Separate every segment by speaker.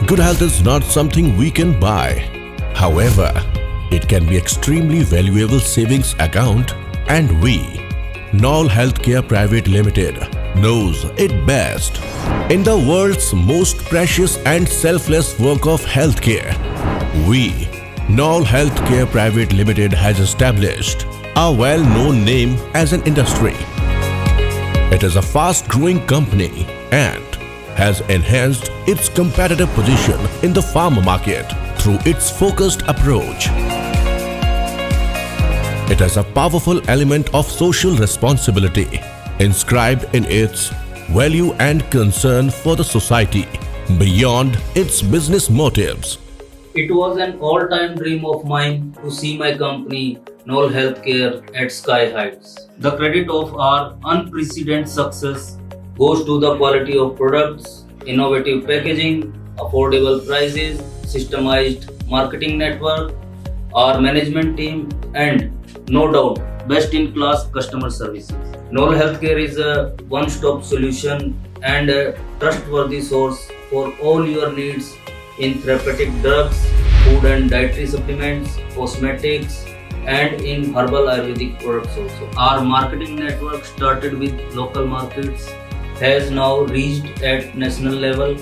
Speaker 1: Good health is not something we can buy. However, it can be extremely valuable savings account, and we, Knoll Healthcare Private Limited, knows it best. In the world's most precious and selfless work of healthcare, we, Knoll Healthcare Private Limited, has established a well-known name as an industry. It is a fast-growing company and has enhanced its competitive position in the pharma market through its focused approach. It has a powerful element of social responsibility inscribed in its value and concern for the society beyond its business motives.
Speaker 2: It was an all-time dream of mine to see my company, Knoll Healthcare, at sky heights. The credit of our unprecedented success goes to the quality of products, innovative packaging, affordable prices, systemized marketing network, our management team, and no doubt, best-in-class customer services. Knoll Healthcare is a one-stop solution and a trustworthy source for all your needs in therapeutic drugs, food and dietary supplements, cosmetics, and in herbal Ayurvedic products also. Our marketing network started with local markets, has now reached at national level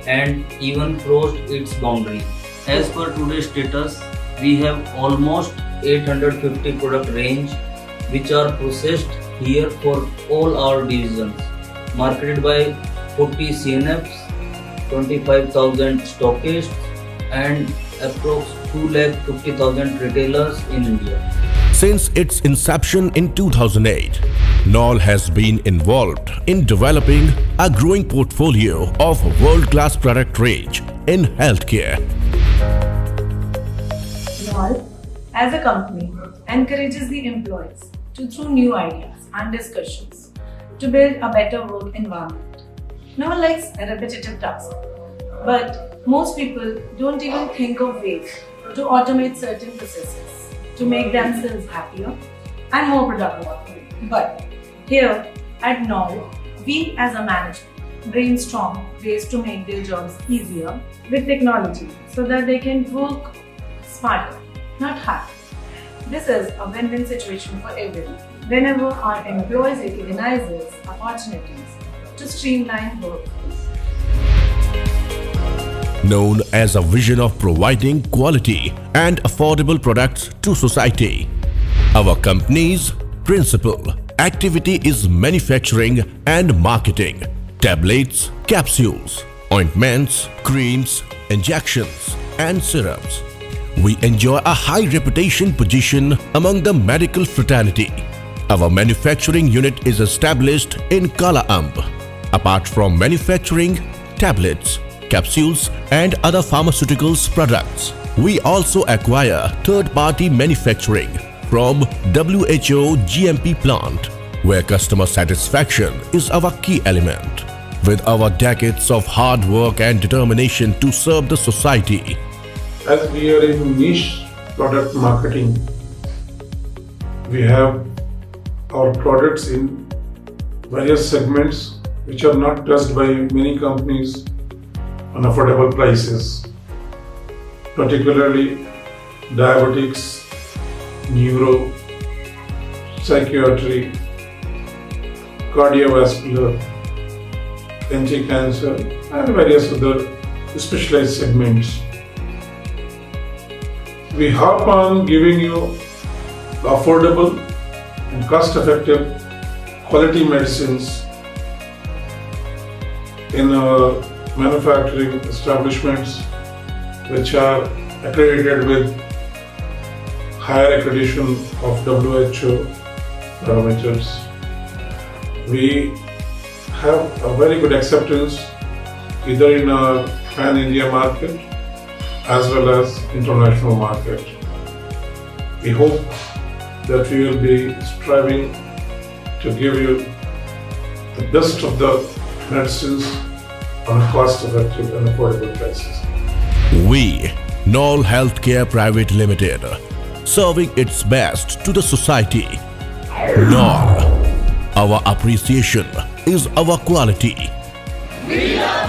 Speaker 2: and even crossed its boundary. As per today's status, we have almost 850 product range which are processed here for all our divisions, marketed by 40 CNFs, 25,000 stockists and approx 2,50,000 retailers in India.
Speaker 1: Since its inception in 2008, Knoll has been involved in developing a growing portfolio of world-class product range in healthcare.
Speaker 3: Knoll, as a company, encourages the employees to through new ideas and discussions to build a better work environment. No one likes a repetitive task, but most people don't even think of ways to automate certain processes to make themselves happier and more productive. But here at Knoll, we as a management brainstorm ways to make their jobs easier with technology so that they can work smarter, not harder. This is a win-win situation for everyone. Whenever our employees recognize opportunities to streamline work.
Speaker 1: Known as a vision of providing quality and affordable products to society, our company's principal activity is manufacturing and marketing tablets, capsules, ointments, creams, injections, and syrups. We enjoy a high reputation position among the medical fraternity. Our manufacturing unit is established in Kala Amb. Apart from manufacturing tablets, capsules, and other pharmaceuticals products, we also acquire third-party manufacturing from WHO GMP plant, where customer satisfaction is our key element. With our decades of hard work and determination to serve the society,
Speaker 4: as we are in niche product marketing, we have our products in various segments which are not touched by many companies on affordable prices, particularly diabetics, neuro, psychiatry, cardiovascular, anti-cancer, and various other specialized segments. We harp on giving you affordable and cost-effective quality medicines in our manufacturing establishments which are accredited with higher accreditation of WHO parameters. We have a very good acceptance either in our pan-India market as well as international market. We hope that we will be striving to give you the best of the medicines on a cost-effective and affordable prices.
Speaker 1: we, Knoll Healthcare Private Limited, serving its best to the society. Knoll, our appreciation is our quality.
Speaker 5: We love